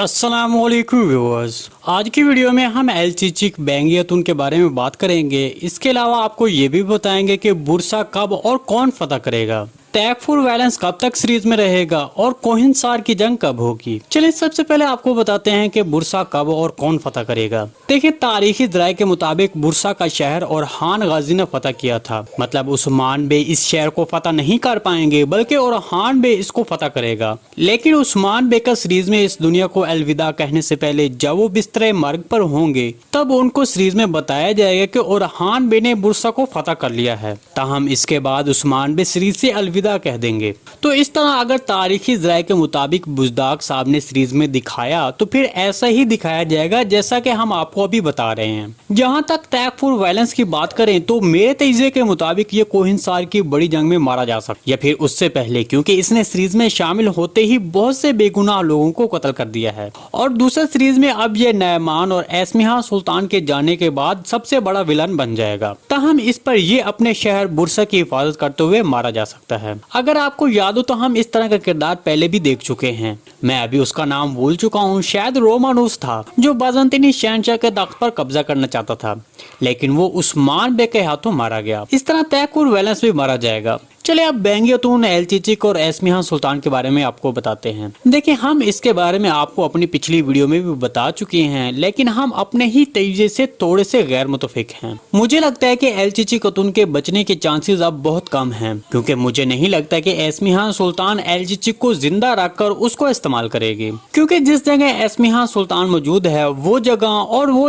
अस्सलाम वालेकुम व्यूअर्स। आज की वीडियो में हम एलचीचिक बेंगियातुन के बारे में बात करेंगे। इसके अलावा आपको ये भी बताएंगे कि बुरसा कब और कौन फतह करेगा, तैकफुर वैलेंस कब तक सीरीज में रहेगा और कोहिनसार की जंग कब होगी। चलिए सबसे पहले आपको बताते हैं कि बुरसा कब और कौन फतह करेगा। देखिए, तारीखी ज़राए के मुताबिक बुरसा का शहर और हान गाजी ने फतह किया था। मतलब उस्मान बे इस शहर को फतह नहीं कर पाएंगे बल्कि और हान बे इसको फतह करेगा। लेकिन उस्मान बे का सीरीज में इस दुनिया को अलविदा कहने से पहले जब वो बिस्तरे मर्ग पर होंगे तब उनको सीरीज में बताया जाएगा कि ओरहान बे ने बुरसा को फतह कर लिया है। ताहम इसके बाद उस्मान बे सीरीज से अलविदा कह देंगे। तो इस तरह अगर तारीखी ज़राए के मुताबिक बुज़दाग साहब ने सीरीज में दिखाया तो फिर ऐसा ही दिखाया जाएगा जैसा कि हम आपको अभी बता रहे हैं। जहां तक तैकफुर वैलेंस की बात करें तो मेरे तजज़िये के मुताबिक ये कोहिनसार की बड़ी जंग में मारा जा सकता या फिर उससे पहले, क्योंकि इसने सीरीज में शामिल होते ही बहुत से बेगुनाह लोगों को कत्ल कर दिया है। और दूसरे सीरीज में अब ये नयमान और एस्मिहा सुल्तान के जाने के बाद सबसे बड़ा विलन बन जाएगा। ताहम इस पर ये अपने शहर बुरसा की हिफाजत करते हुए मारा जा सकता है। अगर आपको याद हो तो हम इस तरह का किरदार पहले भी देख चुके हैं। मैं अभी उसका नाम भूल चुका हूँ, शायद रोमानुस था, जो बाज़ंतीनी शहंशाह के तख्त पर कब्जा करना चाहता था, लेकिन वो उस्मान बे के हाथों मारा गया। इस तरह तैकफुर वैलेंस भी मारा जाएगा। चले अब बेंगियातुन, एलचीचिक और एस्मिहा सुल्तान के बारे में आपको बताते हैं। देखिए, हम इसके बारे में आपको अपनी पिछली वीडियो में भी बता चुके हैं, लेकिन हम अपने ही तजज़िये से थोड़े से गैर मुतफिक हैं। मुझे लगता है कि एलचीचिकतुन के बचने के चांसेस अब बहुत कम हैं, क्योंकि मुझे नहीं लगता कि एस्मिहा सुल्तान एलचीचिक को जिंदा रखकर उसको इस्तेमाल करेगी, क्योंकि जिस जगह एस्मिहा सुल्तान मौजूद है वो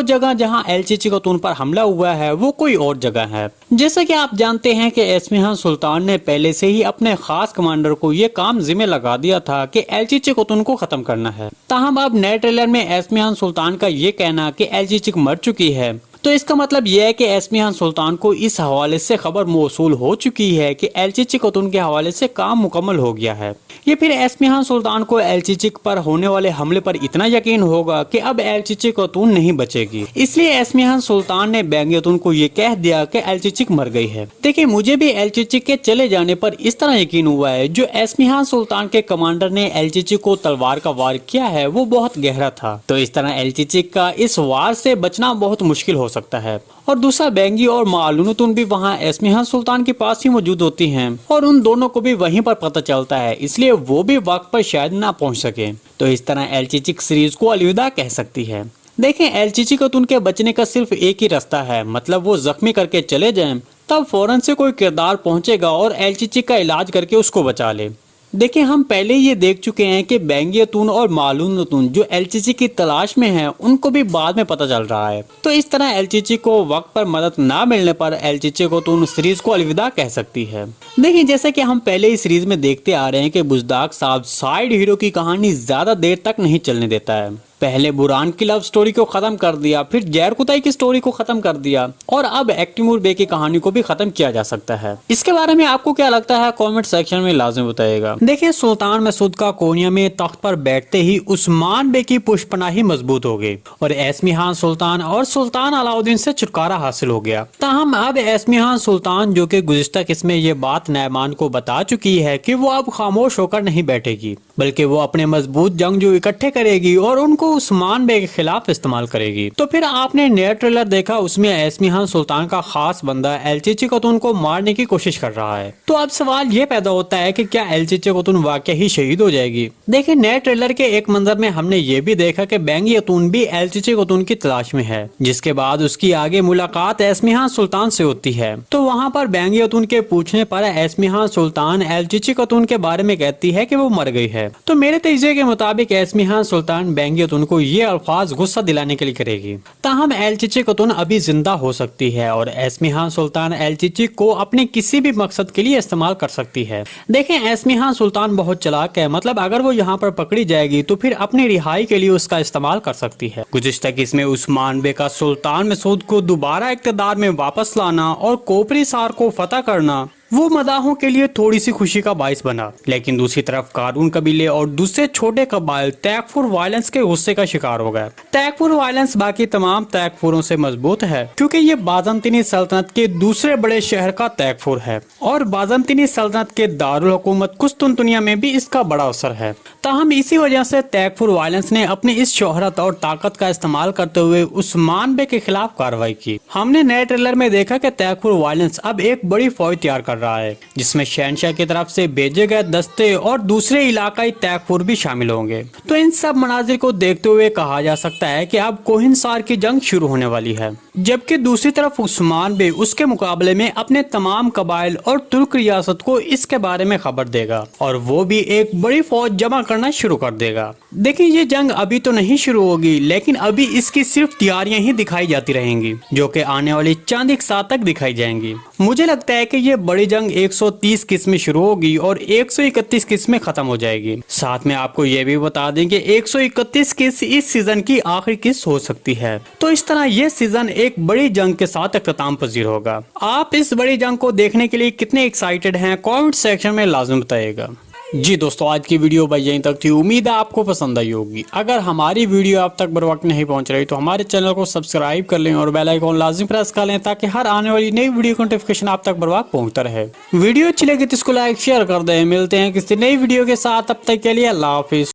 जगह जहाँ एलचीचिकतुन पर हमला हुआ है वो कोई और जगह है। जैसा कि आप जानते हैं कि एस्मिहा सुल्तान ने पहले से ही अपने खास कमांडर को ये काम जिम्मे लगा दिया था कि एलचीचिकतुन को खत्म करना है। ताहम अब नए ट्रेलर में एस्मिहा सुल्तान का ये कहना कि एलचीचिक मर चुकी है, तो इसका मतलब यह है कि एस्मिहा सुल्तान को इस हवाले से खबर मौसूल हो चुकी है कि एलचीचिकतुन के हवाले से काम मुकम्मल हो गया है। ये फिर एस्मिहा सुल्तान को एलचीचिक पर होने वाले हमले पर इतना यकीन होगा कि अब एलचीचिकतुन नहीं बचेगी। इसलिए एस्मिहा सुल्तान ने बेंगियातुन को ये कह दिया कि एलचीचिक मर गई है। देखिए, मुझे भी एलचीचिक के चले जाने पर इस तरह यकीन हुआ है, जो एस्मिहा सुल्तान के कमांडर ने एलचीचिक को तलवार का वार किया है वो बहुत गहरा था। तो इस तरह एलचीचिक का इस वार से बचना बहुत मुश्किल हो सकता है। और दूसरा, बेंगी और मालूनतुन भी वहाँ एस्मिहा सुल्तान के पास ही मौजूद होती हैं और उन दोनों को भी वहीं पर पता चलता है, इसलिए वो भी वक्त पर शायद ना पहुँच सके। तो इस तरह एलचीचिक सीरीज को अलविदा कह सकती है। देखें, एलचीचिकतुन के बचने का सिर्फ एक ही रास्ता है, मतलब वो जख्मी करके चले जाएं, तब फौरन से कोई किरदार पहुंचेगा और एलचीचिक का इलाज करके उसको बचा ले। देखिए, हम पहले ये देख चुके हैं कि बेंगियातुन और मालूनतुन जो एलचीचिक की तलाश में हैं, उनको भी बाद में पता चल रहा है। तो इस तरह एलचीचिक को वक्त पर मदद ना मिलने पर एलचीचिकतुन सीरीज को अलविदा कह सकती है। देखिए, जैसे कि हम पहले ही सीरीज में देखते आ रहे हैं कि बुज़दाग साहब साइड हीरो की कहानी ज्यादा देर तक नहीं चलने देता है। पहले बुरान की लव स्टोरी को खत्म कर दिया, फिर जैरकुताई की स्टोरी को खत्म कर दिया और अब एक्टिमूर बे की कहानी को भी खत्म किया जा सकता है। इसके बारे में आपको क्या लगता है, कमेंट सेक्शन में लाजमी बताइएगा। देखिए, सुल्तान मसूद का कोनिया में तख्त पर बैठते ही उस्मान बे की पुष्पनाही मजबूत हो गई और एस्मिहा सुल्तान और सुल्तान अलाउद्दीन से छुटकारा हासिल हो गया। ताहम अब एस्मिहा सुल्तान, जो कि गुज़िश्ता किस्म में ये बात नयमान को बता चुकी है कि वो अब खामोश होकर नहीं बैठेगी, बल्कि वो अपने मजबूत जंगजू इकट्ठे करेगी और उनको उस्मान बे के खिलाफ इस्तेमाल करेगी। तो फिर आपने नया ट्रेलर देखा, उसमें एस्मिहा सुल्तान का खास बंदा एलचीचिकतुन को मारने की कोशिश कर रहा है। तो अब सवाल ये पैदा होता है कि क्या एलचीचिकतुन वाकई ही शहीद हो जाएगी। देखिए, नए ट्रेलर के एक मंजर में हमने ये भी देखा कि बेंगियातुन भी एलचीचिकतुन की तलाश में है, जिसके बाद उसकी आगे मुलाकात एस्मिहा सुल्तान से होती है। तो वहाँ पर बेंगियातुन के पूछने पर एस्मिहा सुल्तान एलचीचिकतुन के बारे में कहती है कि वो मर गई है। तो मेरे तजज़िये के मुताबिक एस्मिहा सुल्तान बेंगियातुन को ये अल्फाज गुस्सा दिलाने के लिए करेगी। ताहम एलचीचिकतुन अभी जिंदा हो सकती है और एस्मिहा सुल्तान एलचीचिक को अपने किसी भी मकसद के लिए इस्तेमाल कर सकती है। देखें, एस्मिहा सुल्तान बहुत चालाक है, मतलब अगर वो यहाँ पर पकड़ी जाएगी तो फिर अपनी रिहाई के लिए उसका इस्तेमाल कर सकती है। गुज़िश्ता किस्में उस्मान बे का सुल्तान मसूद को दोबारा इक़्तिदार में वापस लाना और कोपरी सार को फतह करना वो मदाहों के लिए थोड़ी सी खुशी का बाइस बना, लेकिन दूसरी तरफ कारून कबीले और दूसरे छोटे कबाइल तैकफुर वायलेंस के गुस्से का शिकार हो गए। तैकफुर वायलेंस बाकी तमाम तैकफुरों से मजबूत है क्योंकि ये बाज़ंतीनी सल्तनत के दूसरे बड़े शहर का तैकफुर है और बाज़ंतीनी सल्तनत के दारुल हुकूमत कुस्तुनतुनिया में भी इसका बड़ा असर है। ताहम इसी वजह से तैकफुर वायलेंस ने अपनी इस शोहरत और ताकत का इस्तेमाल करते हुए उस्मान बे के खिलाफ कार्रवाई की। हमने नए ट्रेलर में देखा कि तैकफुर वायलेंस अब एक बड़ी फौज तैयार कर रहा है जिसमें शहनशाह की तरफ से भेजे गए दस्ते और दूसरे इलाकाई तैकफुर भी शामिल होंगे। तो इन सब मनाजिर को देखते हुए कहा जा सकता है कि अब कोहिनसार की जंग शुरू होने वाली है, जबकि दूसरी तरफ उस्मान बे उसके मुकाबले में अपने तमाम कबाइल और तुर्क रियासत को इसके बारे में खबर देगा और वो भी एक बड़ी फौज जमा करना शुरू कर देगा। देखिए, ये जंग अभी तो नहीं शुरू होगी, लेकिन अभी इसकी सिर्फ तैयारियां ही दिखाई जाती रहेंगी जो कि आने वाली चंद एक साल तक दिखाई जाएंगी। मुझे लगता है कि ये बड़ी जंग 130 किस्त में शुरू होगी और 131 किस्त में खत्म हो जाएगी। साथ में आपको ये भी बता दें कि 131 किस्त इस सीजन की आखिरी किस्त हो सकती है। तो इस तरह ये सीजन एक बड़ी जंग के साथ अख्ताम पजीर होगा। आप इस बड़ी जंग को देखने के लिए कितने एक्साइटेड हैं, कमेंट सेक्शन में लाजम बताइएगा। जी दोस्तों, आज की वीडियो भाई यहीं तक थी। उम्मीद है आपको पसंद आई होगी। अगर हमारी वीडियो आप तक बर वक्त नहीं पहुंच रही तो हमारे चैनल को सब्सक्राइब कर लें और बेल आइकन लाजमी प्रेस कर लें ताकि हर आने वाली नई वीडियो का नोटिफिकेशन आप तक बर वक्त पहुंचता रहे। वीडियो अच्छी लगी तो इसको लाइक शेयर कर दें। मिलते हैं किसी नई वीडियो के साथ, तब तक के लिए अल्लाह हाफिज।